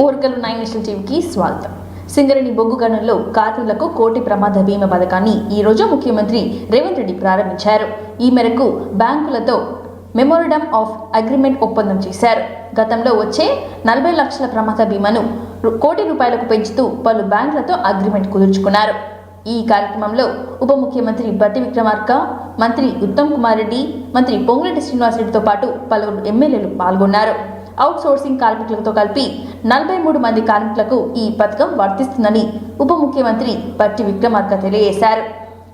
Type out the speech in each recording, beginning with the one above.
ఓర్గల్ 9 national టీవీకి స్వాగతం. సింగరేణి బొగ్గు గనుల్లో కార్మికులకు కోటి ప్రమాద బీమా పథకాన్ని ఈ రోజు ముఖ్యమంత్రి రేవంత్ రెడ్డి ప్రారంభించారు. ఈ మేరకు బ్యాంకులతో మెమోరాండం ఆఫ్ అగ్రిమెంట్ ఒప్పందం చేశారు. గతంలో వచ్చే 40 లక్షల ప్రమాద బీమాను ₹1 కోటి పెంచుతూ పలు బ్యాంకులతో అగ్రిమెంట్ కుదుర్చుకున్నారు. ఈ కార్యక్రమంలో ఉప ముఖ్యమంత్రి బట్టి విక్రమార్క, మంత్రి ఉత్తమ్ కుమార్ రెడ్డి, మంత్రి పొంగులేటి శ్రీనివాసరెడ్డితో పాటు పలువురు ఎమ్మెల్యేలు పాల్గొన్నారు. అవుట్ సోర్సింగ్ కార్మికులతో కలిపి 43 మంది కార్మికులకు ఈ పథకం వర్తిస్తుందని ఉప ముఖ్యమంత్రి బట్టి విక్రమార్క తెలియజేశారు.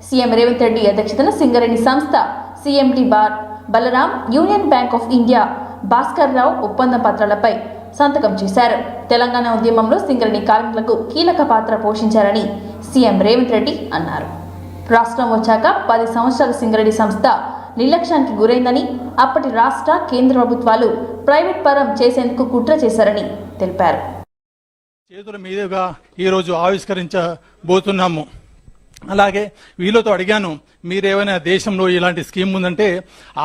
సీఎం రేవంత్ రెడ్డి అధ్యక్షతన సింగరేణి సంస్థ, CMD Balram, union bank of India, Bhaskar Rao ఒప్పంద పత్రాలపై సంతకం చేశారు. తెలంగాణ ఉద్యమంలో సింగరేణి కార్మికులకు కీలక పాత్ర పోషించారని సీఎం రేవంత్ రెడ్డి అన్నారు. రాష్ట్రం వచ్చాక 10 సంవత్సరాల సింగరేణి సంస్థ నిర్లక్ష్యానికి గురైందని, అప్పటి రాష్ట్ర కేంద్ర ప్రభుత్వాలు ప్రైవేట్ పరం చేసేందుకు కుట్ర చేశారని తెలిపారు. చేతుల మీదుగా ఈరోజు ఆవిష్కరించబోతున్నాము. అలాగే వీళ్ళతో అడిగాను, మీరేమైనా దేశంలో ఇలాంటి స్కీమ్ ఉందంటే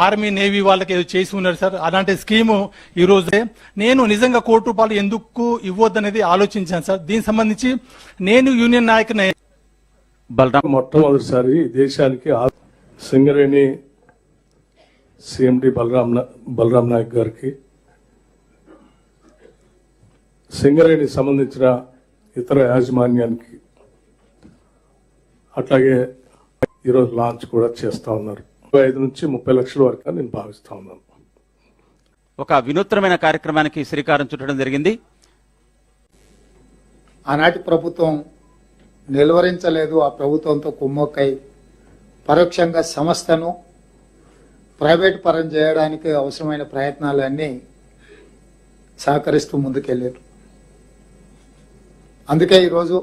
ఆర్మీ నేవీ వాళ్ళకి ఏదో చేసి ఉన్నారు సార్. అలాంటి స్కీము ఈ రోజే నేను నిజంగా ₹1 కోటి ఎందుకు ఇవ్వద్దనేది ఆలోచించాను సార్. దీనికి సంబంధించి నేను యూనియన్ నాయకుని మొట్టమొదటిసారి దేశానికి సింగరేణి సిఎండి బలరాం నాయక్ గారికి, సింగరేణి సంబంధించిన ఇతర యాజమాన్యానికి, అట్లాగే ఈరోజు లాంచ్ కూడా చేస్తా ఉన్నారు. 25 నుంచి 30 లక్షల వరకు నేను భావిస్తా ఉన్నాను. ఒక వినూత్నమైన కార్యక్రమానికి శ్రీకారం చుట్టడం జరిగింది. ఆనాటి ప్రభుత్వం నిలువరించలేదు. ఆ ప్రభుత్వంతో కుమ్మక్కై పరోక్షంగా సంస్థను ప్రైవేట్ పరం చేయడానికి అవసరమైన ప్రయత్నాలన్నీ సహకరిస్తూ ముందుకెళ్ళారు. అందుకే ఈరోజు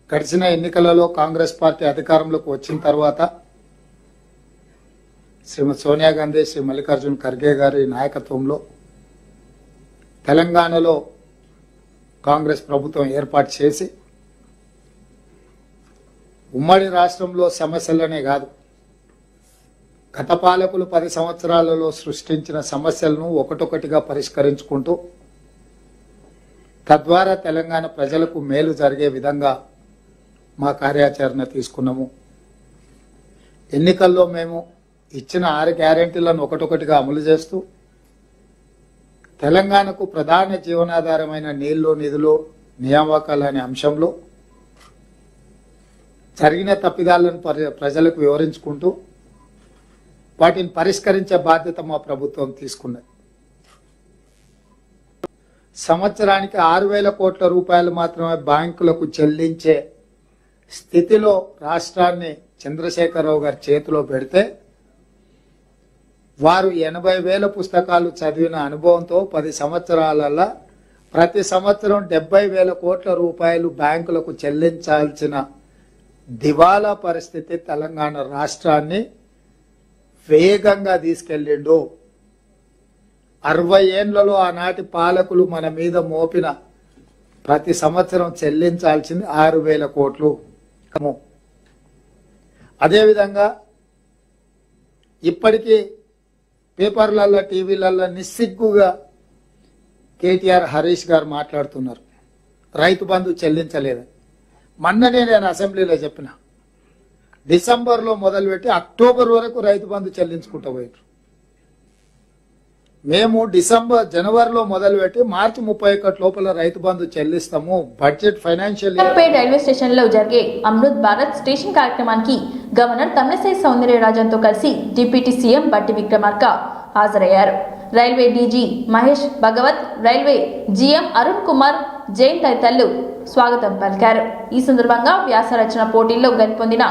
గడిచిన ఎన్నికలలో కాంగ్రెస్ పార్టీ అధికారంలోకి వచ్చిన తర్వాత శ్రీమతి సోనియా గాంధీ, శ్రీ మల్లికార్జున్ ఖర్గే గారి నాయకత్వంలో తెలంగాణలో కాంగ్రెస్ ప్రభుత్వం ఏర్పాటు చేసి ఉమ్మడి రాష్ట్రంలో సమస్యలనే కాదు, గత పాలకులు 10 సంవత్సరాలలో సృష్టించిన సమస్యలను ఒకటొకటిగా పరిష్కరించుకుంటూ తద్వారా తెలంగాణ ప్రజలకు మేలు జరిగే విధంగా మా కార్యాచరణ తీసుకున్నాము. ఎన్నికల్లో మేము ఇచ్చిన 6 గ్యారెంటీలను ఒకటొకటిగా అమలు చేస్తూ తెలంగాణకు ప్రధాన జీవనాధారమైన నీళ్లు, నిధులు, నియామకాలు అనే అంశంలో జరిగిన తప్పిదాలను ప్రజలకు వివరించుకుంటూ వాటిని పరిష్కరించే బాధ్యత మా ప్రభుత్వం తీసుకున్నది. సంవత్సరానికి 6,000 కోట్ల రూపాయలు మాత్రమే బ్యాంకులకు చెల్లించే స్థితిలో రాష్ట్రాన్ని చంద్రశేఖరరావు గారి చేతిలో పెడితే వారు 80,000 పుస్తకాలు చదివిన అనుభవంతో 10 సంవత్సరాలలో ప్రతి సంవత్సరం 70,000 కోట్ల రూపాయలు బ్యాంకులకు చెల్లించాల్సిన దివాలా పరిస్థితి తెలంగాణ రాష్ట్రాన్ని వేగంగా తీసుకెళ్లిండు. 60 ఏళ్లలో ఆనాటి పాలకులు మన మీద మోపిన ప్రతి సంవత్సరం చెల్లించాల్సింది 6,000 కోట్లు. అదేవిధంగా ఇప్పటికీ పేపర్లలో, టీవీలలో నిస్సిగ్గుగా కేటీఆర్, హరీష్ గారు మాట్లాడుతున్నారు రైతు బంధు చెల్లించలేదని. మొన్ననే నేను అసెంబ్లీలో చెప్పిన, డిసెంబర్లో మొదలుపెట్టి అక్టోబర్ వరకు రైతు బంధు చెల్లించుకుంటూ పోయారు. మేము జనవరిలో మొదలుపెట్టి మార్చి 31 లోపల Rythu Bandhu చెల్లిస్తాము. Budget financial railway station లో జరిగే అమృత్ భారత్ స్టేషన్ కార్యక్రమానికి గవర్నర్ తమిళసై సౌందర్యరాజన్తో కలిసి డిప్యూటీ సీఎం బట్టి విక్రమార్క హాజరయ్యారు. Railway DG Mahesh Bhagwat, railway GM Arun Kumar Jain తదితరులు స్వాగతం పలికారు. ఈ సందర్భంగా వ్యాస రచన పోటీల్లో గెలుపొందిన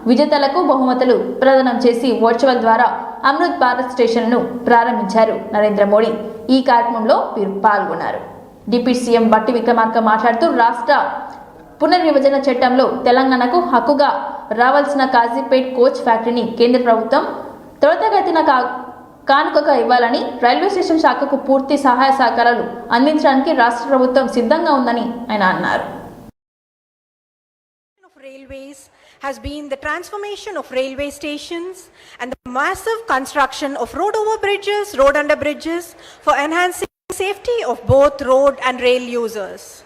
విజేతలకు బహుమతులు ప్రదానం చేసి వర్చువల్ ద్వారా అమృత్ భారత్ స్టేషన్ను ప్రారంభించారు నరేంద్ర మోడీ. ఈ కార్యక్రమంలో వీరు పాల్గొన్నారు. డిప్యూటీ సీఎం బట్టి విక్రమార్క మాట్లాడుతూ రాష్ట్ర పునర్విభజన చట్టంలో తెలంగాణకు హక్కుగా రావాల్సిన కాజీపేట్ కోచ్ ఫ్యాక్టరీని కేంద్ర ప్రభుత్వం త్వరితగతిన కానుకగా ఇవ్వాలని, రైల్వే స్టేషన్ శాఖకు పూర్తి సహాయ సహకారాలు అందించడానికి రాష్ట్ర ప్రభుత్వం సిద్ధంగా ఉందని ఆయన అన్నారు. Railways has been the transformation of railway stations and the massive construction of road over bridges, road under bridges for enhancing safety of both road and rail users.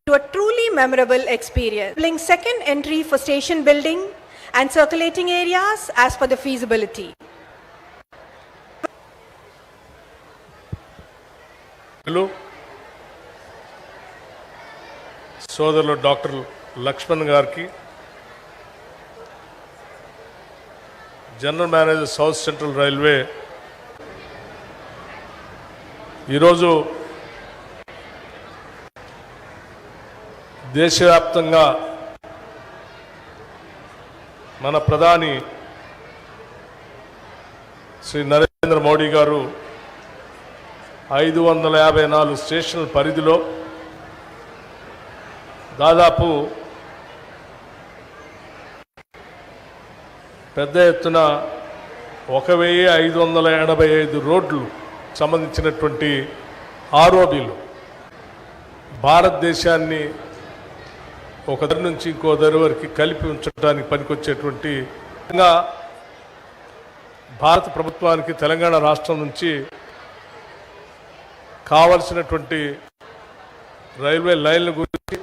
To a truly memorable experience. Building second entry for station building and circulating areas as per the feasibility. సోదరులు doctor Laxman గారికి, general manager south central railway, ఈరోజు దేశవ్యాప్తంగా మన ప్రధాని శ్రీ నరేంద్ర మోడీ గారు 554 స్టేషన్ల పరిధిలో దాదాపు పెద్ద ఎత్తున 1585 రోడ్లు సంబంధించినటువంటి ఆర్ఓబీలు భారతదేశాన్ని ఒక దరి నుంచి ఇంకో దరి వరకు కలిపి ఉంచడానికి పనికొచ్చేటువంటి భారత ప్రభుత్వానికి తెలంగాణ రాష్ట్రం నుంచి కావలసినటువంటి రైల్వే లైన్ల గురించి,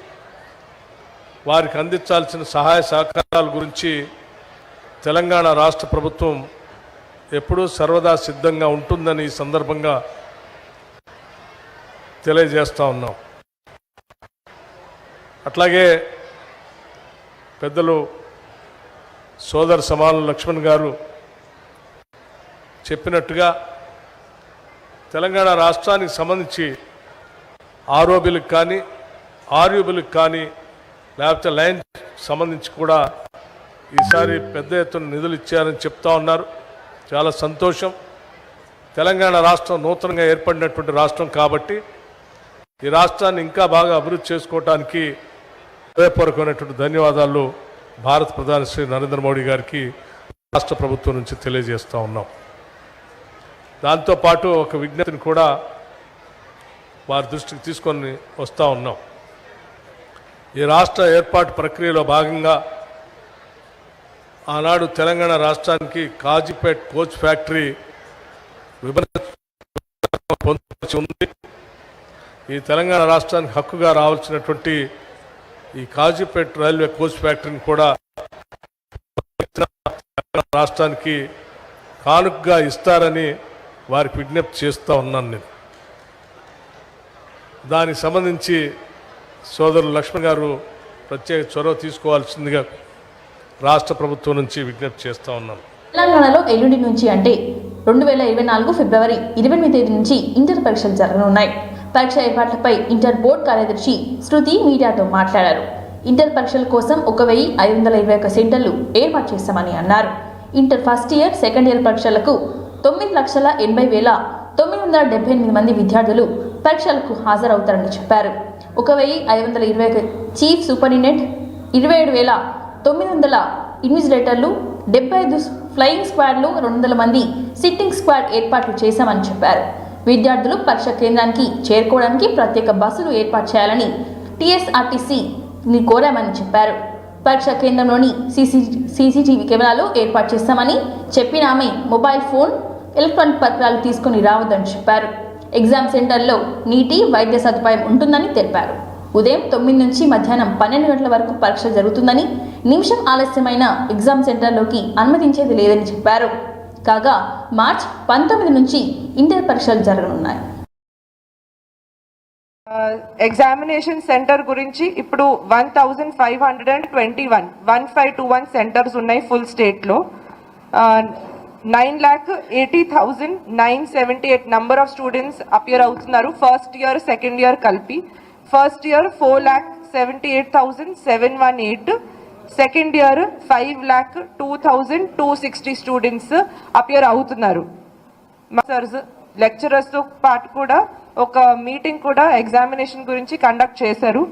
వారికి అందించాల్సిన సహాయ సహకారాల గురించి తెలంగాణ రాష్ట్ర ప్రభుత్వం ఎప్పుడూ సర్వదా సిద్ధంగా ఉంటుందని ఈ సందర్భంగా తెలియజేస్తా ఉన్నాం. అట్లాగే పెద్దలు సోదర సమానులు లక్ష్మణ్ గారు చెప్పినట్టుగా తెలంగాణ రాష్ట్రానికి సంబంధించి ఆర్ఓబీలకు కానీ ఆర్యూబీలకు కానీ లేకపోతే లైన్ సంబంధించి కూడా ఈసారి పెద్ద ఎత్తున నిధులు ఇచ్చారని చెప్తా ఉన్నారు. చాలా సంతోషం. తెలంగాణ రాష్ట్రం నూతనంగా ఏర్పడినటువంటి రాష్ట్రం కాబట్టి ఈ రాష్ట్రాన్ని ఇంకా బాగా అభివృద్ధి చేసుకోవటానికి హృదయపూర్వకమైనటువంటి ధన్యవాదాలు భారత ప్రధాని శ్రీ నరేంద్ర మోడీ గారికి రాష్ట్ర ప్రభుత్వం నుంచి తెలియజేస్తూ ఉన్నాం. దాంతోపాటు ఒక విజ్ఞప్తిని కూడా వారి దృష్టికి తీసుకొని వస్తూ ఉన్నాం. ఈ రాష్ట్ర ఏర్పాటు ప్రక్రియలో భాగంగా ఆనాడు తెలంగాణ రాష్ట్రానికి కాజీపేట్ కోచ్ ఫ్యాక్టరీ పొందుపరిచి ఉంది. ఈ తెలంగాణ రాష్ట్రానికి హక్కుగా రావాల్సినటువంటి ఈ కాజీపేట్ రైల్వే కోచ్ ఫ్యాక్టరీని కూడా రాష్ట్రానికి కానుకగా ఇస్తారని వారికి విజ్ఞప్తి చేస్తూ ఉన్నాను. నేను దానికి సంబంధించి సోదరులు లక్ష్మణ్ గారు ప్రత్యేక చొరవ తీసుకోవాల్సిందిగా రాష్ట్ర ప్రభుత్వం నుంచి విజ్ఞప్తి చేస్తూ ఉన్నాను. తెలంగాణలో ఎల్లుండి నుంచి అంటే 2024 ఫిబ్రవరి 28 తేదీ నుంచి ఇంటర్ పరీక్షలు జరగనున్నాయి. పరీక్ష ఏర్పాట్లపై ఇంటర్ బోర్డు కార్యదర్శి శృతి మీడియాతో మాట్లాడారు. ఇంటర్ పరీక్షల కోసం 1521 సెంటర్లు ఏర్పాటు చేస్తామని అన్నారు. Inter first year, second year పరీక్షలకు 9,80,978 మంది విద్యార్థులు పరీక్షలకు హాజరవుతారని చెప్పారు. 1,521 చీఫ్ సూపరింటెండెంట్, 27,900 ఇన్విజిలేటర్లు, 75 ఫ్లయింగ్ స్క్వాడ్లు, 200 మంది సిట్టింగ్ స్క్వాడ్ ఏర్పాట్లు చేశామని చెప్పారు. విద్యార్థులు పరీక్ష కేంద్రానికి చేరుకోవడానికి ప్రత్యేక బస్సులు ఏర్పాటు చేయాలని TSRTCని కోరామని చెప్పారు. పరీక్షా కేంద్రంలోని సీసీటీవీ కెమెరాలు ఏర్పాటు చేస్తామని చెప్పిన ఆమె మొబైల్ ఫోన్, ఎలక్ట్రానిక్ పరికరాలు తీసుకుని రావద్దని చెప్పారు. ఎగ్జామ్ సెంటర్లో నీటి, వైద్య సదుపాయం ఉంటుందని తెలిపారు. ఉదయం 9 నుంచి మధ్యాహ్నం 12 గంటల వరకు పరీక్ష జరుగుతుందని, నిమిషం ఆలస్యమైన ఎగ్జామ్ సెంటర్లోకి అనుమతించేది లేదని చెప్పారు. కాగా మార్చి 19 నుంచి ఇంటర్ పరీక్షలు జరగనున్నాయి. ఎగ్జామినేషన్ సెంటర్ గురించి ఇప్పుడు 1521 సెంటర్స్ ఉన్నాయి ఫుల్ స్టేట్లో. 9,80,978 నంబర్ ఆఫ్ స్టూడెంట్స్ అపియర్ అవుతున్నారు ఫస్ట్ ఇయర్, సెకండ్ ఇయర్ కలిపి. First year 4,78,718, second year 5,02,260 students appear అవుతున్నారు. మాస్టర్స్ లెక్చరర్స్తో పాటు కూడా ఒక మీటింగ్ కూడా ఎగ్జామినేషన్ గురించి కండక్ట్ చేశారు.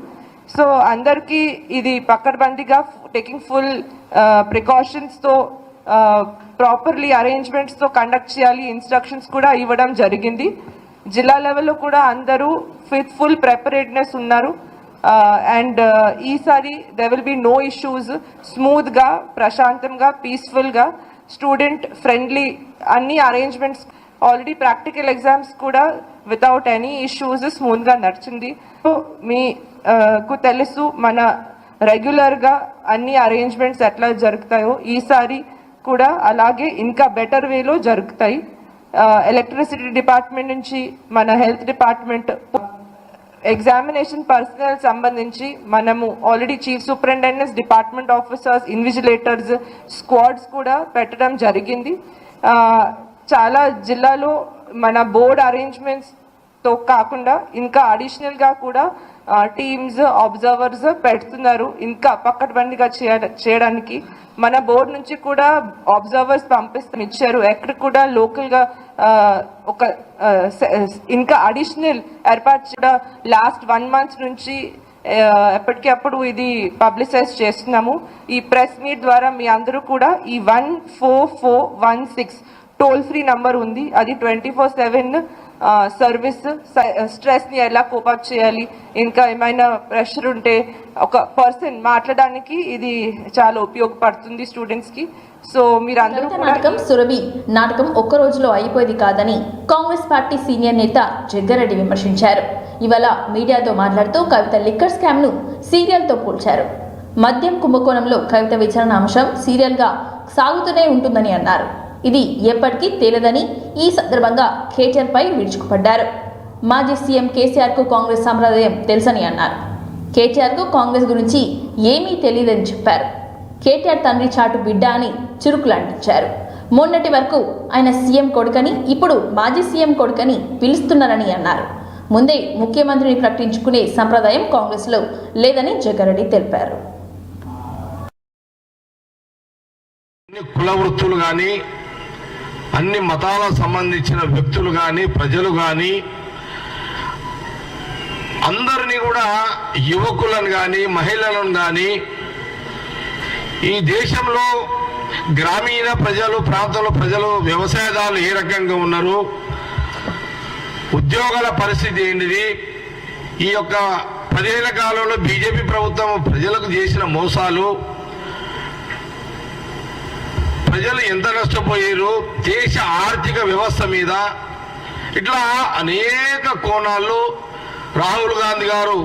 సో అందరికీ ఇది పకడ్బందీగా టేకింగ్ ఫుల్ ప్రికాషన్స్తో ప్రాపర్లీ అరేంజ్మెంట్స్తో కండక్ట్ చేయాలి. ఇన్స్ట్రక్షన్స్ కూడా ఇవ్వడం జరిగింది. జిల్లా లెవెల్లో కూడా అందరూ ఫుల్ ప్రిపరేడ్నెస్ ఉన్నారు. అండ్ ఈసారి they will be no issues, స్మూత్గా, ప్రశాంతంగా, పీస్ఫుల్గా. స్టూడెంట్ ఫ్రెండ్లీ అన్ని అరేంజ్మెంట్స్, ఆల్రెడీ ప్రాక్టికల్ ఎగ్జామ్స్ కూడా వితౌట్ ఎనీ ఇష్యూస్ స్మూత్గా నడిచింది. సో మీకు తెలుసు మన రెగ్యులర్గా అన్ని అరేంజ్మెంట్స్ ఎట్లా జరుగుతాయో ఈసారి కూడా అలాగే ఇంకా బెటర్ వేలో జరుగుతాయి. ఎలక్ట్రిసిటీ డిపార్ట్మెంట్ నుంచి మన హెల్త్ డిపార్ట్మెంట్, ఎగ్జామినేషన్ పర్సనల్ సంబంధించి మనము already chief superintendents, department officers, invigilators squads కూడా పెట్టడం జరిగింది. చాలా జిల్లాలో మన బోర్డ్ అరేంజ్మెంట్స్తో కాకుండా ఇంకా అడిషనల్గా కూడా టీమ్స్, అబ్జర్వర్స్ పెడుతున్నారు ఇంకా పక్కడబండిగా చేయడానికి. మన బోర్డు నుంచి కూడా అబ్జర్వర్స్ ఇచ్చారు. ఎక్కడ కూడా లోకల్గా ఒక ఇంకా అడిషనల్ ఏర్పాటు కూడా లాస్ట్ 1 month నుంచి ఎప్పటికప్పుడు ఇది పబ్లిసైజ్ చేస్తున్నాము. ఈ ప్రెస్ మీట్ ద్వారా మీ అందరూ కూడా ఈ 14416 టోల్ ఫ్రీ నంబర్ ఉంది, అది 24/7 సర్వీస్. స్ట్రెస్ని ఎలా కోపప్ చేయాలి, ఇంకా ఏమైనా ప్రెషర్ ఉంటే ఒక పర్సన్ మాట్లాడడానికి ఇది చాలా ఉపయోగపడుతుంది స్టూడెంట్స్కి. సో మీరు అందరూ నాటకం సురభి నాటకం ఒక్క రోజులో అయిపోయేది కాదని కాంగ్రెస్ పార్టీ సీనియర్ నేత జగ్గారెడ్డి విమర్శించారు. ఇవాళ మీడియాతో మాట్లాడుతూ కవిత లిక్కర్ స్కామ్ ను సీరియల్తో పోల్చారు. మద్యం కుంభకోణంలో కవిత విచారణ అంశం సీరియల్గా సాగుతూనే ఉంటుందని అన్నారు. ఇది ఎప్పటికీ తేలదని ఈ సందర్భంగా కేటీఆర్ పై విరుచుకుపడ్డారు. మాజీ సీఎం కేసీఆర్ కు కాంగ్రెస్ సంప్రదాయం తెలుసని అన్నారు. కేటీఆర్ కు కాంగ్రెస్ గురించి ఏమీ తెలియదని చెప్పారు. కేటీఆర్ తండ్రి చాటు బిడ్డ అని చురుకులంటించారు. మొన్నటి వరకు ఆయన సీఎం కొడుకని, ఇప్పుడు మాజీ సీఎం కొడుకని పిలుస్తున్నారని అన్నారు. ముందే ముఖ్యమంత్రిని ప్రకటించుకునే సంప్రదాయం కాంగ్రెస్ లో లేదని జగ్గారెడ్డి తెలిపారు. కుల వృత్తులు కానీ, అన్ని మతాలకు సంబంధించిన వ్యక్తులు కానీ, ప్రజలు కానీ అందరినీ కూడా, యువకులను కానీ, మహిళలను కానీ, ఈ దేశంలో గ్రామీణ ప్రజలు, ప్రాంతంలో ప్రజలు, వ్యవసాయదారులు ఏ రకంగా ఉన్నారు, ఉద్యోగాల పరిస్థితి ఏంటిది, ఈ యొక్క 10 ఏళ్ల కాలంలో బీజేపీ ప్రభుత్వం ప్రజలకు చేసిన మోసాలు, ప్రజలు ఎంత నష్టపోయారు, దేశ ఆర్థిక వ్యవస్థ మీద, ఇట్లా అనేక కోణాల్లో రాహుల్ గాంధీ గారు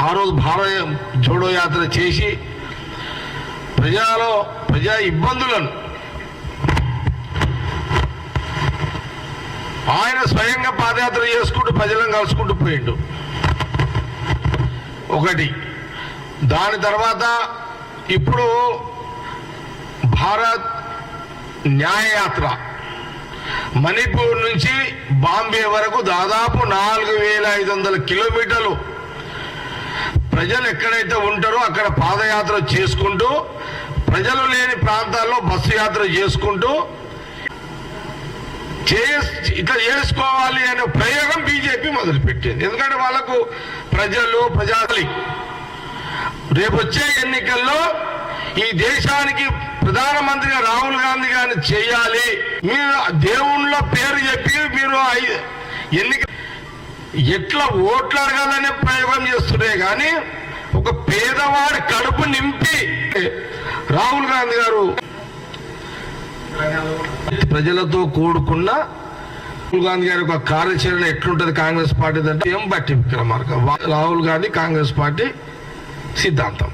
ఆ రోజు భారత్ జోడో యాత్ర చేసి ప్రజా ఇబ్బందులను ఆయన స్వయంగా పాదయాత్ర చేసుకుంటూ ప్రజలను కలుసుకుంటూ పోయిండు ఒకటి. దాని తర్వాత ఇప్పుడు భారత్ న్యాయయాత్ర మణిపూర్ నుంచి బాంబే వరకు దాదాపు 4500 కిలోమీటర్లు ప్రజలు ఎక్కడైతే ఉంటారో అక్కడ పాదయాత్ర చేసుకుంటూ, ప్రజలు లేని ప్రాంతాల్లో బస్సు యాత్ర చేసుకుంటూ ఇట్లా చేసుకోవాలి అనే ప్రయోగం బీజేపీ మొదలుపెట్టింది. ఎందుకంటే వాళ్ళకు ప్రజాలి రేపు వచ్చే ఎన్నికల్లో ఈ దేశానికి ప్రధానమంత్రిగా రాహుల్ గాంధీ గారిని చేయాలి. మీరు దేవుళ్ళ పేరు చెప్పి మీరు ఎన్నిక ఎట్లా ఓట్లు అడగాలనే ప్రయోగం చేస్తున్నాయి. కానీ ఒక పేదవాడి కడుపు నింపి రాహుల్ గాంధీ గారు ప్రజలతో కూడుకున్న రాహుల్ గాంధీ గారి ఒక కార్యాచరణ ఎట్లుంటది కాంగ్రెస్ పార్టీ అంటే ఏం బట్టి విక్రమార్క రాహుల్ గాంధీ కాంగ్రెస్ పార్టీ సిద్ధాంతం.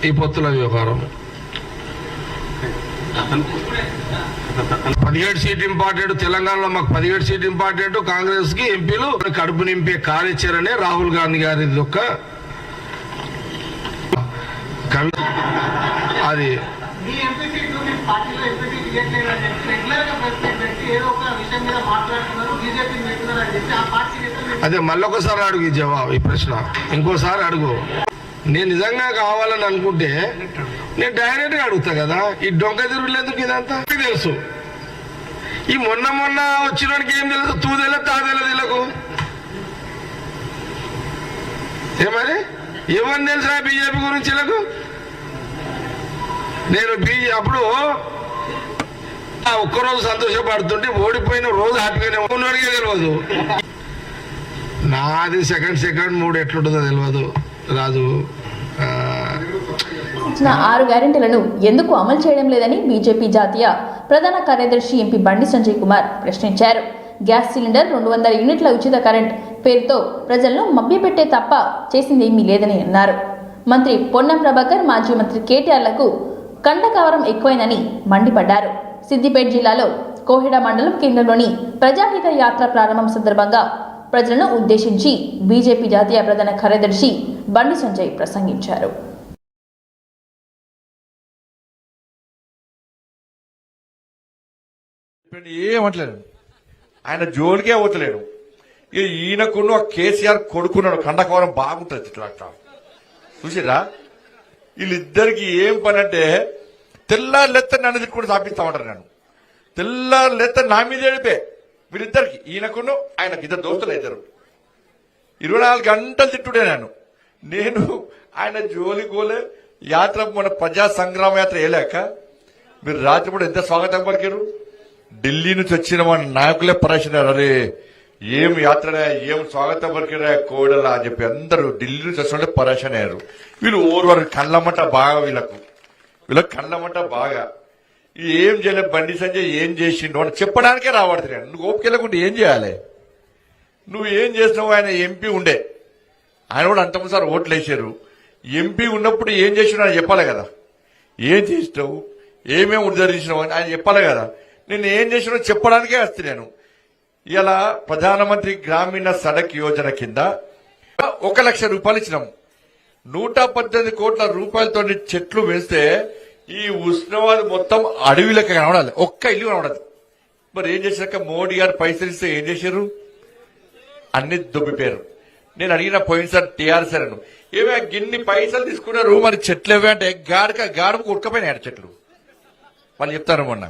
ఈ పొత్తుల వ్యవహారం 17 సీట్ ఇంపార్టెంట్. తెలంగాణలో మాకు 17 సీట్ ఇంపార్టెంట్. కాంగ్రెస్ కి ఎంపీలు కడుపు నింపే కార్యాచరణే రాహుల్ గాంధీ గారి యొక్క అది. అదే మళ్ళొకసారి అడుగు ఈ జవాబు, ఈ ప్రశ్న ఇంకోసారి అడుగు. నేను నిజంగా కావాలని అనుకుంటే నేను డైరెక్ట్గా అడుగుతా కదా. ఈ డొంక తిరుగులేందుకు ఇదంతా తెలుసు. ఈ మొన్న వచ్చినోడికి ఏం తెలుసు? తూదెల తాదెల తెలకు ఏమని ఏమని తెలుసా బీజేపీ గురించి? నేను అప్పుడు ఒక్కరోజు సంతోషపడుతుంటే ఓడిపోయిన రోజు హ్యాపీగానే ఉన్నోడికే తెలియదు. నాది సెకండ్ 3 ఎట్లుంటుందో తెలియదు రాజు. ఇచ్చిన 6 గ్యారెంటీలను ఎందుకు అమలు చేయడం లేదని బీజేపీ జాతీయ ప్రధాన కార్యదర్శి ఎంపీ బండి సంజయ్ కుమార్ ప్రశ్నించారు. గ్యాస్ సిలిండర్ 200 యూనిట్ల ఉచిత కరెంట్ పేరుతో ప్రజలను మభ్యపెట్టే తప్ప చేసిందేమీ లేదని అన్నారు. మంత్రి పొన్నం ప్రభాకర్, మాజీ మంత్రి కేటీఆర్లకు కండకవరం ఎక్కువైందని మండిపడ్డారు. సిద్దిపేట జిల్లాలో కోహెడ మండలం కేంద్రంలోని ప్రజాహిత యాత్ర ప్రారంభం సందర్భంగా ప్రజలను ఉద్దేశించి బీజేపీ జాతీయ ప్రధాన కార్యదర్శి బండి సంజయ్ ప్రసంగించారు. ఏమంటలేడు, ఆయన జోలికే అవుతలేడు. ఈయనకున్న కేసీఆర్ కొడుకున్నాడు, కండకవరం బాగుంటుంది ఇట్లా అట్లా చూసిరా. వీళ్ళిద్దరికి ఏం పని అంటే తెల్లారు లెత్త నన్ను తిట్టుకుని సాపిస్తామంటారు. నేను తెల్లారు లెత్త నా మీద ఏడిపే వీళ్ళిద్దరికి, ఈయనకును ఆయనకి ఇద్దరు దోస్తులు ఇద్దరు 24 గంటలు తిట్టుడే. నేను ఆయన జోలి గోలే యాత్ర మన ప్రజా సంగ్రామ యాత్ర వేయలేక మీరు రాత్రి కూడా ఎంత స్వాగతం పలికారు. ఢిల్లీ నుంచి వచ్చిన మన నాయకులే పరేషనారు, అరే ఏం యాత్రనే, ఏం స్వాగతం పలికిరా కోడలా అని చెప్పి అందరూ ఢిల్లీ నుంచి వచ్చినట్టే పరేషాన్ అయ్యారు. వీళ్ళు ఓర్వారు కళ్ళమట బాగా, వీళ్ళకి కళ్ళమట బాగా. ఏం చేయలేదు బండి సంజయ్ ఏం చేసిండు అని చెప్పడానికే రావడుతున్నాడు. నువ్వు ఓపికెళ్ళకుంటే ఏం చేయాలి? నువ్వు ఏం చేసినావు? ఆయన ఎంపీ ఉండే, ఆయన కూడా అంతకుసారి ఓట్లు వేసారు. ఎంపీ ఉన్నప్పుడు ఏం చేసినావు ఆయన చెప్పాలి కదా. ఏం చేసినావు, ఏమేమి ఉద్ధరించినావు అని ఆయన చెప్పాలి కదా. నేను ఏం చేసినావు చెప్పడానికే వస్తే నేను ఇలా ప్రధానమంత్రి గ్రామీణ సడక్ యోజన కింద 1 లక్ష రూపాయలు ఇచ్చినాం. 118 కోట్ల రూపాయలతో చెట్లు వేస్తే ఈ ఉస్నాబాద్ మొత్తం అడవిలకి కనబడాలి, ఒక్క ఇల్లు కనబడదు. మరి ఏం చేశాక మోడీ గారు పైసలు ఇస్తే ఏం చేశారు? అన్ని దుబ్బిపోయారు. నేను అడిగిన పోయినసారి టీఆర్ఎస్ అను, ఏమే గిన్ని పైసలు తీసుకున్నారు మరి చెట్లు ఏవే అంటే గాడుకు ఉడకపోయినాయి చెట్లు. వాళ్ళు చెప్తారు మొన్న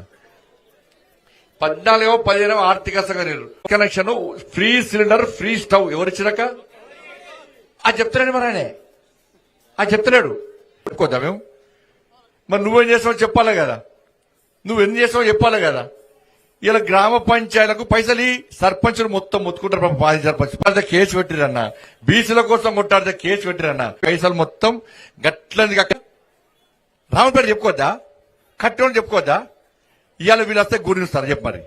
14-15 ఆర్థిక సంఘం connection, free cylinder, free stove ఎవరిచ్చినాక అది చెప్తున్నాడు. మరి ఆయన అది చెప్తున్నాడు. ఒప్పుకోద్దా మేము? మరి నువ్వేం చేస్తావో చెప్పాలి కదా, నువ్వేం చేస్తావో చెప్పాలి కదా. ఇలా గ్రామ పంచాయతీలకు పైసలు సర్పంచులు మొత్తం మొత్తుకుంటారు. మాజీ సర్పంచ్ కేసు పెట్టిరన్న, బీసీల కోసం కొట్టాడితే కేసు పెట్టిరన్న, పైసలు మొత్తం గట్లని రామపేట చెప్పుకోవద్దా, కట్టెని చెప్పుకోవద్దా? ఇవాళ వీళ్ళు వస్తే గురిస్తారు చెప్పు. మరి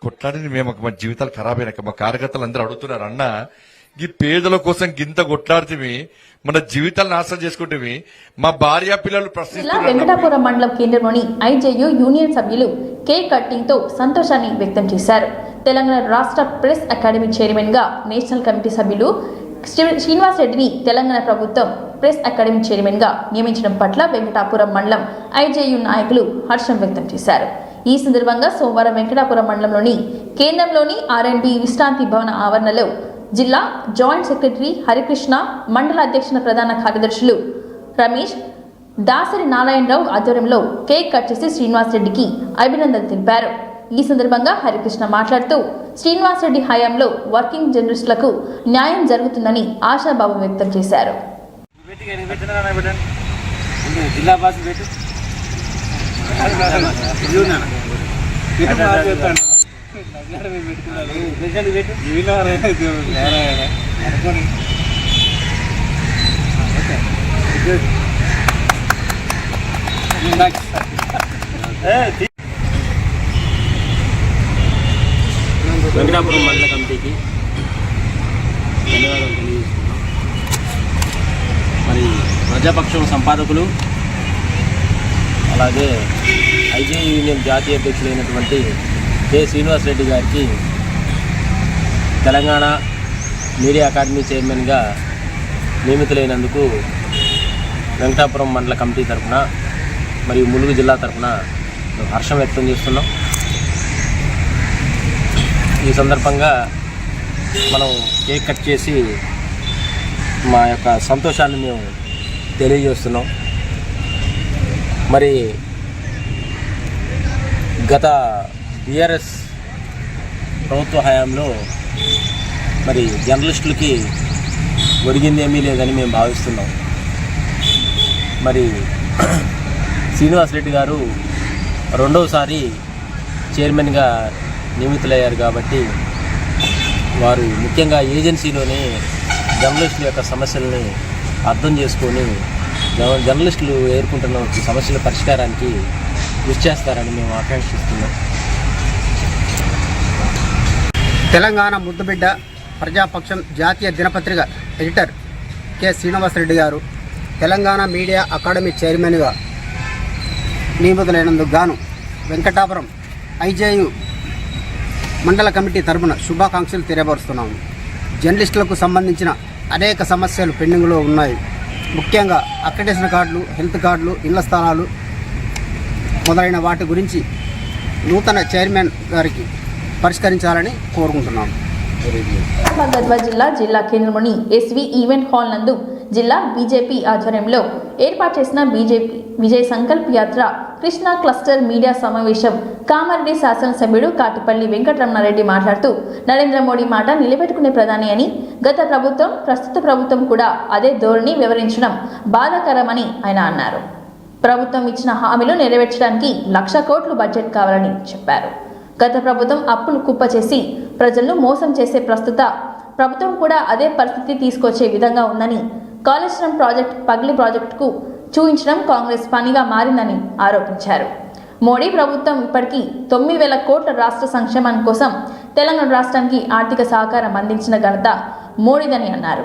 కొట్లాడింది మేము, మా జీవితాలు ఖరాబ్ అయినాక మా కార్యకర్తలు అందరూ అడుగుతున్నారు, అన్న ఈ పేదల కోసం గింత కొట్లాడితే మన జీవితాలను నాశనం చేసుకుంటే మా భార్య పిల్లలు ప్రశ్నిస్తున్నారు. వెంకటాపురం మండలం కేంద్రంలోని ఐజేయు యూనియన్ సభ్యులు కేక్ కటింగ్ తో సంతోషాన్ని వ్యక్తం చేశారు. తెలంగాణ రాష్ట్ర ప్రెస్ అకాడమీ చైర్మన్ గా నేషనల్ కమిటీ సభ్యులు శ్రీనివాస్ రెడ్డిని తెలంగాణ ప్రభుత్వం ప్రెస్ అకాడమీ చైర్మన్ గా నియమించడం పట్ల వెంకటాపురం మండలం ఐజేయు నాయకులు హర్షం వ్యక్తం చేశారు. ఈ సందర్భంగా సోమవారం వెంకటాపురం మండలంలోని కేంద్రంలోని R&B విశ్రాంతి భవన ఆవరణలో జిల్లా జాయింట్ సెక్రటరీ హరికృష్ణ, మండల అధ్యక్షుల ప్రధాన కార్యదర్శులు రమేష్, దాసరి నారాయణరావు ఆధ్వర్యంలో కేక్ కట్ చేసి శ్రీనివాస్ రెడ్డికి అభినందనలు తెలిపారు. ఈ సందర్భంగా హరికృష్ణ మాట్లాడుతూ శ్రీనివాస్ రెడ్డి హయాంలో వర్కింగ్ జర్నలిస్టులకు న్యాయం జరుగుతుందని ఆశాభావం వ్యక్తం చేశారు. వెంకటాపురం మండల కమిటీకి ధన్యవాదాలు తెలియజేస్తున్నాం. మరి ప్రజాపక్షం సంపాదకులు అలాగే ఐజే యూనియన్ జాతీయ అధ్యక్షులైనటువంటి కె శ్రీనివాస్ రెడ్డి గారికి తెలంగాణ మీడియా అకాడమీ చైర్మన్గా నియమితులైనందుకు వెంకటాపురం మండల కమిటీ తరఫున మరియు ములుగు జిల్లా తరఫున హర్షం వ్యక్తం చేస్తున్నాం. ఈ సందర్భంగా మనం కేక్ కట్ చేసి మా యొక్క సంతోషాన్ని మేము తెలియజేస్తున్నాం. మరి గత బీఆర్ఎస్ ప్రభుత్వ హయాంలో మరి జర్నలిస్టులకి ఒరిగిందేమీ లేదని మేము భావిస్తున్నాం. మరి శ్రీనివాస్ రెడ్డి గారు రెండవసారి చైర్మన్గా నియమితులయ్యారు కాబట్టి వారు ముఖ్యంగా ఏజెన్సీలోని జర్నలిస్టుల యొక్క సమస్యల్ని అర్థం చేసుకొని జర్నలిస్టులు ఎదుర్కొంటున్న సమస్యల పరిష్కారానికి కృషి చేస్తారని మేము ఆకాంక్షిస్తున్నాం. తెలంగాణ ముద్దుబిడ్డ ప్రజాపక్షం జాతీయ దినపత్రిక ఎడిటర్ కె శ్రీనివాసరెడ్డి గారు తెలంగాణ మీడియా అకాడమీ చైర్మన్గా నియమితులైనందుకు గాను వెంకటాపురం ఐజేయు మండల కమిటీ తరపున శుభాకాంక్షలు తెలియపరుస్తున్నాము. జర్నలిస్టులకు సంబంధించిన అనేక సమస్యలు పెండింగ్లో ఉన్నాయి. ముఖ్యంగా అక్రిడేషన్ కార్డులు, హెల్త్ కార్డులు, ఇళ్ల స్థలాలు మొదలైన వాటి గురించి నూతన చైర్మన్ గారికి పరిష్కరించాలని కోరుకుంటున్నాము. గద్వాల్ జిల్లా కేంద్రంలోని ఎస్వి ఈవెంట్ హాల్ నందు జిల్లా బీజేపీ ఆధ్వర్యంలో ఏర్పాటు చేసిన బీజేపీ విజయ్ సంకల్ప్ యాత్ర కృష్ణా క్లస్టర్ మీడియా సమావేశం కామారెడ్డి శాసనసభ్యుడు కాటిపల్లి వెంకటరమణారెడ్డి మాట్లాడుతూ నరేంద్ర మోడీ మాట నిలబెట్టుకునే ప్రధాని అని, గత ప్రభుత్వం ప్రస్తుత ప్రభుత్వం కూడా అదే ధోరణి వివరించడం బాధాకరమని ఆయన అన్నారు. ప్రభుత్వం ఇచ్చిన హామీలు నెరవేర్చడానికి 1,00,000 కోట్లు బడ్జెట్ కావాలని చెప్పారు. గత ప్రభుత్వం అప్పులు కుప్ప చేసి ప్రజలను మోసం చేసే ప్రస్తుత ప్రభుత్వం కూడా అదే పరిస్థితి తీసుకొచ్చే విధంగా ఉందని, కాళేశ్వరం ప్రాజెక్ట్ పగిలి ప్రాజెక్టుకు చూయించడం కాంగ్రెస్ పనిగా మారిందని ఆరోపించారు. మోడీ ప్రభుత్వం ఇప్పటికీ 9,000 కోట్ల రాష్ట్ర సంక్షేమం కోసం తెలంగాణ రాష్ట్రానికి ఆర్థిక సహకారం అందించిన ఘనత మోడీదని అన్నారు.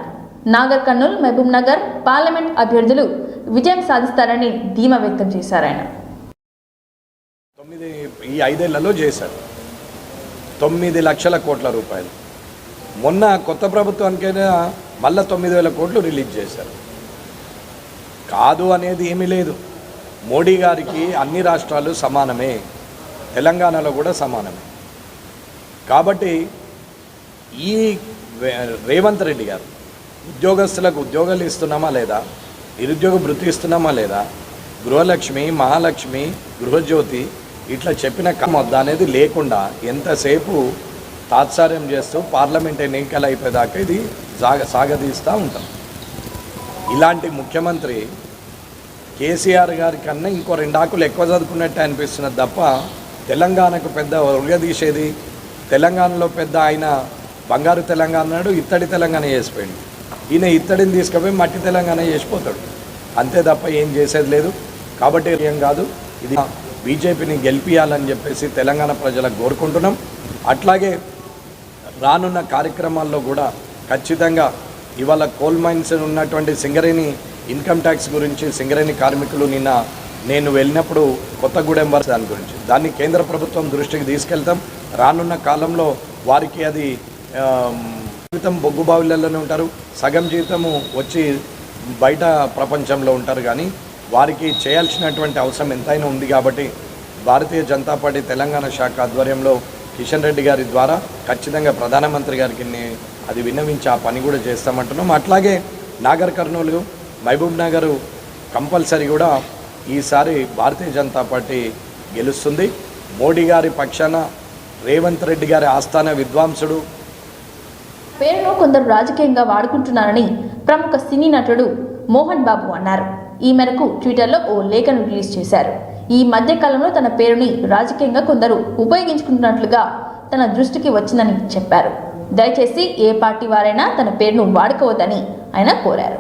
నాగర్ కర్నూల్, మహబూబ్ నగర్ పార్లమెంట్ అభ్యర్థులు విజయం సాధిస్తారని ధీమా వ్యక్తం చేశారు. ఆయన ఈ 5 ఏళ్లలో చేశారు 9 లక్షల కోట్ల రూపాయలు. మొన్న కొత్త ప్రభుత్వానికైనా మళ్ళీ 9,000 కోట్లు రిలీజ్ చేశారు. కాదు అనేది ఏమీ లేదు. మోడీ గారికి అన్ని రాష్ట్రాలు సమానమే, తెలంగాణలో కూడా సమానమే. కాబట్టి ఈ రేవంత్ రెడ్డి గారు ఉద్యోగస్తులకు ఉద్యోగాలు ఇస్తున్నామా లేదా, నిరుద్యోగ భృతి ఇస్తున్నామా లేదా, గృహలక్ష్మి, మహాలక్ష్మి, గృహజ్యోతి ఇట్లా చెప్పిన మొద్ద అనేది లేకుండా ఎంతసేపు తాత్సార్యం చేస్తూ పార్లమెంట్ ఎన్నికలు అయిపోయేదాకా ఇది సాగదీస్తూ ఉంటాం. ఇలాంటి ముఖ్యమంత్రి కేసీఆర్ గారి కన్నా ఇంకో 2 ఆకులు ఎక్కువ చదువుకున్నట్టు అనిపిస్తున్నది తప్ప తెలంగాణకు పెద్ద ఉరగదీసేది, తెలంగాణలో పెద్ద ఆయన బంగారు తెలంగాణ నాడు ఇత్తడి తెలంగాణ చేసిపోయింది. ఈయన ఇత్తడిని తీసుకుపోయి మట్టి తెలంగాణ చేసిపోతాడు అంతే తప్ప ఏం చేసేది లేదు. కాబట్టి ఏం కాదు, ఇది బీజేపీని గెలిపియాలని చెప్పేసి తెలంగాణ ప్రజలకు కోరుకుంటున్నాం. అట్లాగే రానున్న కార్యక్రమాల్లో కూడా ఖచ్చితంగా ఇవాళ కోల్ మైన్స్ ఉన్నటువంటి సింగరేణి ఇన్కమ్ ట్యాక్స్ గురించి, సింగరేణి కార్మికులు నిన్న నేను వెళ్ళినప్పుడు కొత్తగూడెం వరకు దాని గురించి దాన్ని కేంద్ర ప్రభుత్వం దృష్టికి తీసుకెళ్తాం. రానున్న కాలంలో వారికి అది జీవితం బొగ్గు బావిలలోనే ఉంటారు, సగం జీవితము వచ్చి బయట ప్రపంచంలో ఉంటారు. కానీ వారికి చేయాల్సినటువంటి అవసరం ఎంతైనా ఉంది. కాబట్టి భారతీయ జనతా పార్టీ తెలంగాణ శాఖ ఆధ్వర్యంలో కిషన్ రెడ్డి గారి ద్వారా ఖచ్చితంగా ప్రధానమంత్రి గారికి అది విన్నవించి ఆ పని కూడా చేస్తామంటున్నాం. అట్లాగే నాగర్ కర్నూలు, మహబూబ్ నగర్ కంపల్సరీ కూడా ఈసారి భారతీయ జనతా పార్టీ గెలుస్తుంది. మోడీ గారి పక్షాన రేవంత్ రెడ్డి గారి ఆస్థాన విద్వాంసుడు పేరును కొందరు రాజకీయంగా వాడుకుంటున్నారని ప్రముఖ సినీ నటుడు మోహన్ బాబు అన్నారు. ఈ మేరకు ట్విట్టర్లో ఓ లేఖను రిలీజ్ చేశారు. ఈ మధ్య కాలంలో తన పేరుని రాజకీయంగా కొందరు ఉపయోగించుకుంటున్నట్లుగా తన దృష్టికి వచ్చిందని చెప్పారు. దయచేసి ఏ పార్టీ వారైనా తన పేరును వాడుకోవద్దని ఆయన కోరారు.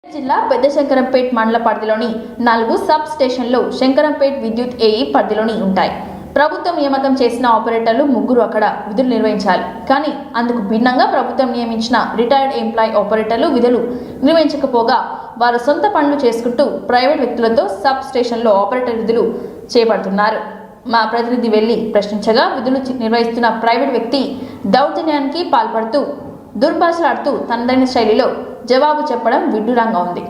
జిల్లా పెద్ద శంకరంపేట్ మండల పరిధిలోని 4 సబ్ స్టేషన్లు శంకరంపేట్ విద్యుత్ ఏఈ పరిధిలోని ఉంటాయి. ప్రభుత్వం నియామకం చేసిన ఆపరేటర్లు 3 అక్కడ విధులు నిర్వహించాలి. కానీ అందుకు భిన్నంగా ప్రభుత్వం నియమించిన రిటైర్డ్ ఎంప్లాయీ ఆపరేటర్లు విధులు నిర్వహించకపోగా వారు సొంత పనులు చేసుకుంటూ ప్రైవేట్ వ్యక్తులతో సబ్ స్టేషన్లో ఆపరేటర్ విధులు చేపడుతున్నారు. మా ప్రతినిధి వెళ్లి ప్రశ్నించగా విధులు నిర్వహిస్తున్న ప్రైవేట్ వ్యక్తి దౌర్జన్యానికి పాల్పడుతూ దుర్భాషలాడుతూ తనదైన శైలిలో జవాబు చెప్పడం విడ్డూరంగా ఉంది.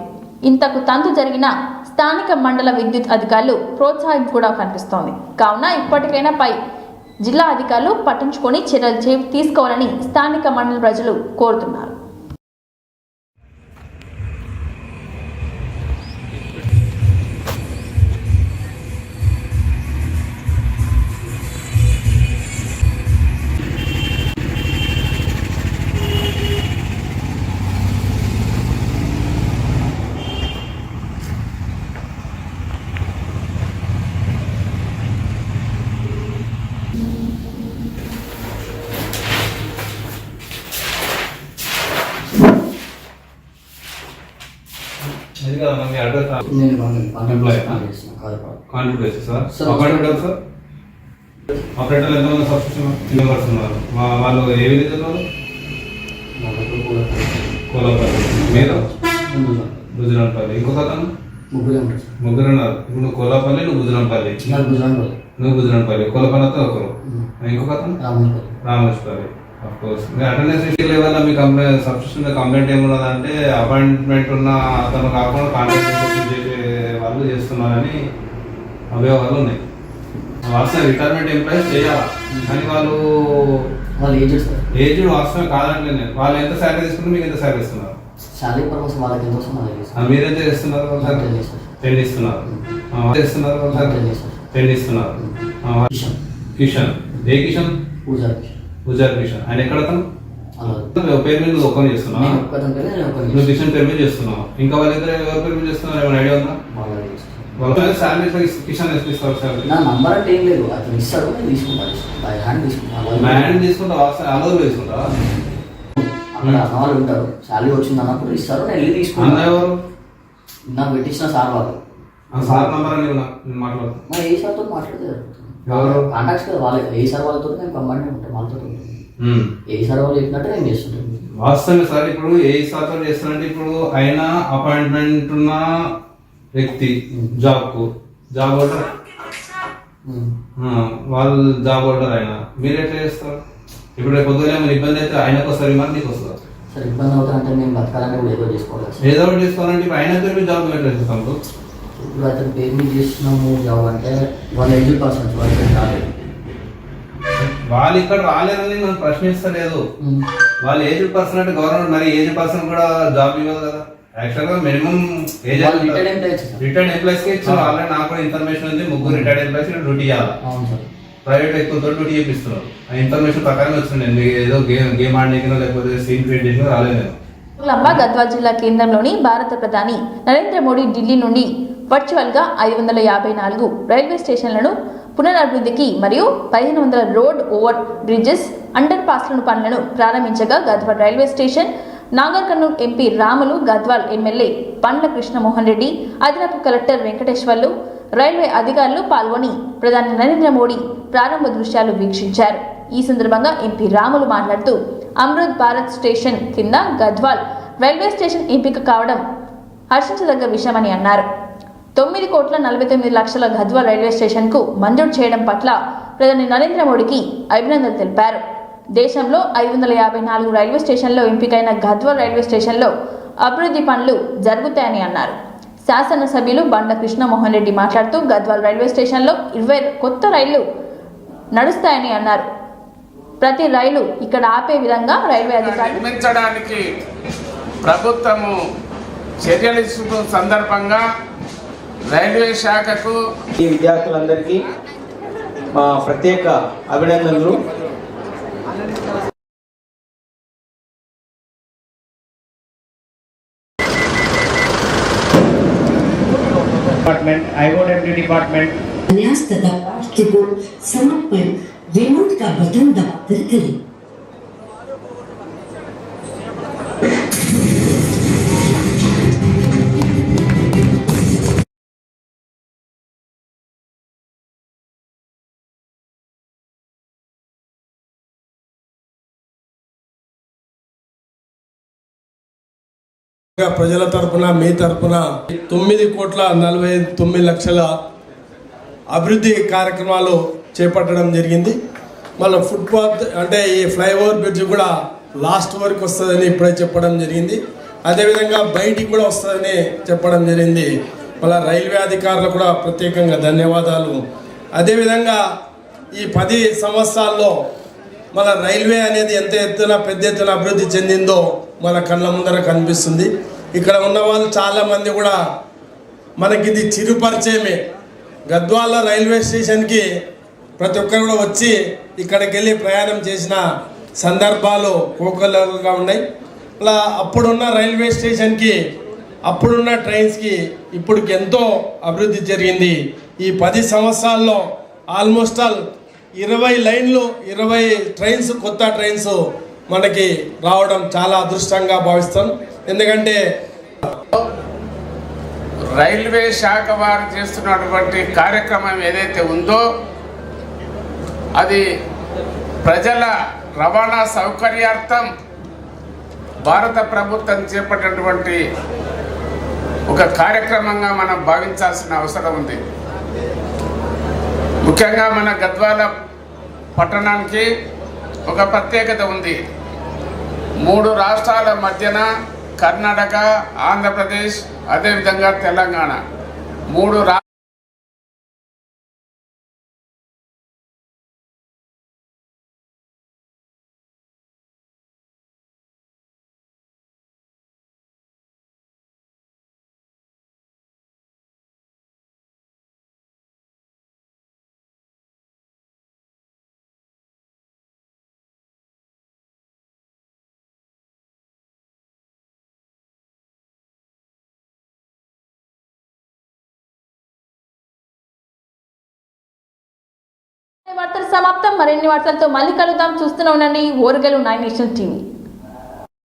ఇంతకు తంతు జరిగిన స్థానిక మండల విద్యుత్ అధికారులు ప్రోత్సాహం కూడా కనిపిస్తోంది. కావున ఇప్పటికైనా పై జిల్లా అధికారులు పట్టించుకొని చర్యలు తీసుకోవాలని స్థానిక మండల ప్రజలు కోరుతున్నారు. Employee contract basis sir. Operator sir, operator ఎంతమంది సబ్స్క్రిప్షన్ మెంబర్స్ ఉన్నారు? వాళ్ళు ఏ విధంగా ఉన్నారు? కోలపల్లి మీద గుజరాంపల్లి. ఇంకొక అతను ముగ్గురు ఉన్నారు. ఇప్పుడు నువ్వు కోలాపల్లి, నువ్వు గుజరాంపల్లి, నువ్వు గుజరాంపల్లి, కోలపల్లి అతను ఒకరు, ఇంకొక అతను రామేశ్వరి. అఫ్కోర్స్ మీ అటెండెన్స్ లెవెల్ మీ కంప్లైంట్ సబ్స్క్రిప్షన్ కంప్లైంట్ ఏమున్నదంటే అపాయింట్మెంట్ ఉన్న అతను కాకుండా కాంట్రాక్ట్ చేసే వాళ్ళు చేస్తున్నారని అవయవాలు ఉన్నాయి. వాస్తవం రిటైర్మెంట్ ఎంప్లాయీస్ చేయాలి, కానీ వాళ్ళు ఏజ్డ్ వాస్తవం కాదంటే నేను వాళ్ళు ఎంత శాలరీ తీసుకుంటే మీకు ఎంత శాలరీ ఇస్తున్నారు? మీరు ఎంత చేస్తున్నారు? 10 ఇస్తున్నారు. 10 ఇస్తున్నారు. కిషన్, ఏ కిషన్? పూజారి కిషన్. ఆయన ఎక్కడ అతను? పేరు మీద ఓపెన్ చేస్తున్నావు, నువ్వు కిషన్ పేరు మీద చేస్తున్నావు. ఇంకా వాళ్ళిద్దరు ఎవరి పేరు మీద చేస్తున్నారు? ఏమైనా ఐడియా ఉందా? వాళ్ళ శాలరీ కిషన్ ఎంత ఇస్తారు? మ్యాన్ తీసుకుంటా, అందరూ తీసుకుంటా. వాళ్ళు ఉంటారు, శాలరీ వచ్చింది అన్నప్పుడు ఇస్తారు, నేను వెళ్ళి తీసుకుంటాను. ఎవరు నాకు పెట్టించిన సార్ వాళ్ళు. సార్ నంబర్ అని మాట్లాడుతున్నా. ఏ సార్తో మాట్లాడితే కాంటాక్ట్స్ కదా వాళ్ళు. ఏ సార్ వాళ్ళతో నేను కంబైన్ ఉంటాను, వాళ్ళతో ఉంటాను. ఏ సార్ వాళ్ళు చెప్పినట్టు నేను చేస్తుంటాను. వాస్తవమే సార్. ఇప్పుడు ఏ సార్తో చేస్తానంటే ఇప్పుడు ఆయన అపాయింట్మెంట్ ఉన్న వ్యక్తి జాబ్ హోల్డర్, వాళ్ళు జాబ్ హోల్డర్ ఆయన, మీరు ఎట్లా చేస్తారు? ఇప్పుడు రేపు పొద్దున ఏమైనా ఇబ్బంది అయితే ఆయనకు వస్తారు, మరి నీకు వస్తుందా? సార్ ఇబ్బంది అవుతారంటే నేను బతకాలని కూడా ఏదో చేసుకోవాలి. ఏదో ఒకటి చేసుకోవాలంటే ఇప్పుడు ఆయన పేరు మీద జాబ్ ఎట్లా చేస్తాం? ఇప్పుడు అతని పేరు మీద చేస్తున్నాము జాబ్ అంటే వాళ్ళు ఏజ్డ్ పర్సన్స్, వాళ్ళు రాలేదు. వాళ్ళు ఇక్కడ రాలేదని మనం ప్రశ్నిస్తలేదు. వాళ్ళు ఏజ్డ్ పర్సన్ అంటే గవర్నమెంట్ మరి ఏజ్డ్ పర్సన్ కూడా జాబ్ ఇవ్వదు కదా. యాక్చువల్గా మినిమం ఏజ్ రిటైర్డ్ ఎంప్లాయీస్ కి ఇచ్చారు. ఆల్రెడీ నాకు కూడా ఇన్ఫర్మేషన్ ఉంది, 3 రిటైర్డ్ ఎంప్లాయీస్ డ్యూటీ చేయాలి. ప్రైవేట్ ఎక్కువ డ్యూటీ చేపిస్తున్నారు. ఆ ఇన్ఫర్మేషన్ ప్రకారం వచ్చింది. ఏదో గేమ్ ఆడేకనో లేకపోతే సీన్ క్రియేట్ చేసినా రాలేదు. గద్వాల్ జిల్లా కేంద్రంలోని భారత ప్రధాని నరేంద్ర మోడీ ఢిల్లీ నుండి వర్చువల్గా 554 రైల్వే స్టేషన్లను పునరభివృద్ధికి మరియు 1500 రోడ్ ఓవర్ బ్రిడ్జెస్, అండర్ పాస్లను పనులను ప్రారంభించగా Gadwal railway station, Nagar Kurnool MP Ramulu, Gadwal MLA Bandla Krishnamohan Reddy, అదనపు కలెక్టర్ వెంకటేశ్వర్లు, రైల్వే అధికారులు పాల్గొని ప్రధాని నరేంద్ర మోడీ ప్రారంభ దృశ్యాలు వీక్షించారు. ఈ సందర్భంగా ఎంపీ రాములు మాట్లాడుతూ అమృత్ భారత్ స్టేషన్ కింద గద్వాల్ రైల్వే స్టేషన్ ఎంపిక కావడం హర్షించదగ్గ విషయమని అన్నారు. 9,49,00,000 గద్వాల్ రైల్వే స్టేషన్కు మంజూరు చేయడం పట్ల ప్రధాని నరేంద్ర మోడీకి అభినందనలు తెలిపారు. దేశంలో 554 రైల్వే స్టేషన్లో ఎంపికైన గద్వాల్ రైల్వే స్టేషన్లో అభివృద్ధి పనులు జరుగుతాయని అన్నారు. శాసనసభ్యులు బండ్ల కృష్ణమోహన్ రెడ్డి మాట్లాడుతూ గద్వాల్ రైల్వే స్టేషన్లో 20 కొత్త రైళ్లు నడుస్తాయని అన్నారు. ప్రతి రైలు ఇక్కడ ఆపే విధంగా రైల్వే అధికారులు నిర్మించడానికి ప్రభుత్వము చర్యలు తీసుకున్న సందర్భంగా రైల్వే శాఖకు ఈ విద్యార్థులందరికీ మా ప్రత్యేక అభినందనలు. डिपार्टमेंट आईओडब्ल्यू डिपार्टमेंट न्यास तथा पाठ्य को समर्पण रिमोट का बटन दबाकर करें। ప్రజల తరపున మీ తరపున 9,49,00,000 అభివృద్ధి కార్యక్రమాలు చేపట్టడం జరిగింది. మళ్ళీ ఫుట్పాత్ అంటే ఈ ఫ్లైఓవర్ బ్రిడ్జ్ కూడా లాస్ట్ వరకు వస్తుందని ఇప్పుడే చెప్పడం జరిగింది. అదేవిధంగా బయటికి కూడా వస్తుందని చెప్పడం జరిగింది. మళ్ళీ రైల్వే అధికారులకు కూడా ప్రత్యేకంగా ధన్యవాదాలు. అదేవిధంగా ఈ 10 సంవత్సరాల్లో మన రైల్వే అనేది ఎంత పెద్ద ఎత్తున అభివృద్ధి చెందిందో మన కళ్ళ ముందర కనిపిస్తుంది. ఇక్కడ ఉన్న వాళ్ళు చాలామంది కూడా మనకి ఇది చిరుపరిచయమే. గద్వాల రైల్వే స్టేషన్కి ప్రతి ఒక్కరు కూడా వచ్చి ఇక్కడికి వెళ్ళి ప్రయాణం చేసిన సందర్భాలు కోకొల్లలుగా ఉన్నాయి. అలా అప్పుడున్న రైల్వే స్టేషన్కి అప్పుడున్న ట్రైన్స్కి ఇప్పటికి ఎంతో అభివృద్ధి జరిగింది. ఈ 10 సంవత్సరాల్లో ఆల్మోస్ట్ ఆల్ 20 లైన్లు 20 ట్రైన్స్ కొత్త ట్రైన్స్ మనకి రావడం చాలా అదృష్టంగా భావిస్తాం. ఎందుకంటే రైల్వే శాఖ వారు చేస్తున్నటువంటి కార్యక్రమం ఏదైతే ఉందో అది ప్రజల రవాణా సౌకర్యార్థం భారత ప్రభుత్వం చేపట్టినటువంటి ఒక కార్యక్రమంగా మనం భావించాల్సిన అవసరం ఉంది. ముఖ్యంగా మన గద్వాల పట్టణానికి ఒక ప్రత్యేకత ఉంది. 3 రాష్ట్రాల మధ్యన కర్ణాటక, ఆంధ్రప్రదేశ్, అదేవిధంగా తెలంగాణ 3 వార్తలు సమాప్తం. మరిన్ని వార్తలతో మళ్ళీ కలుద్దాం. చూస్తూనే ఉండండి ఓరుగల్లు 9 నేషనల్ టీవీ.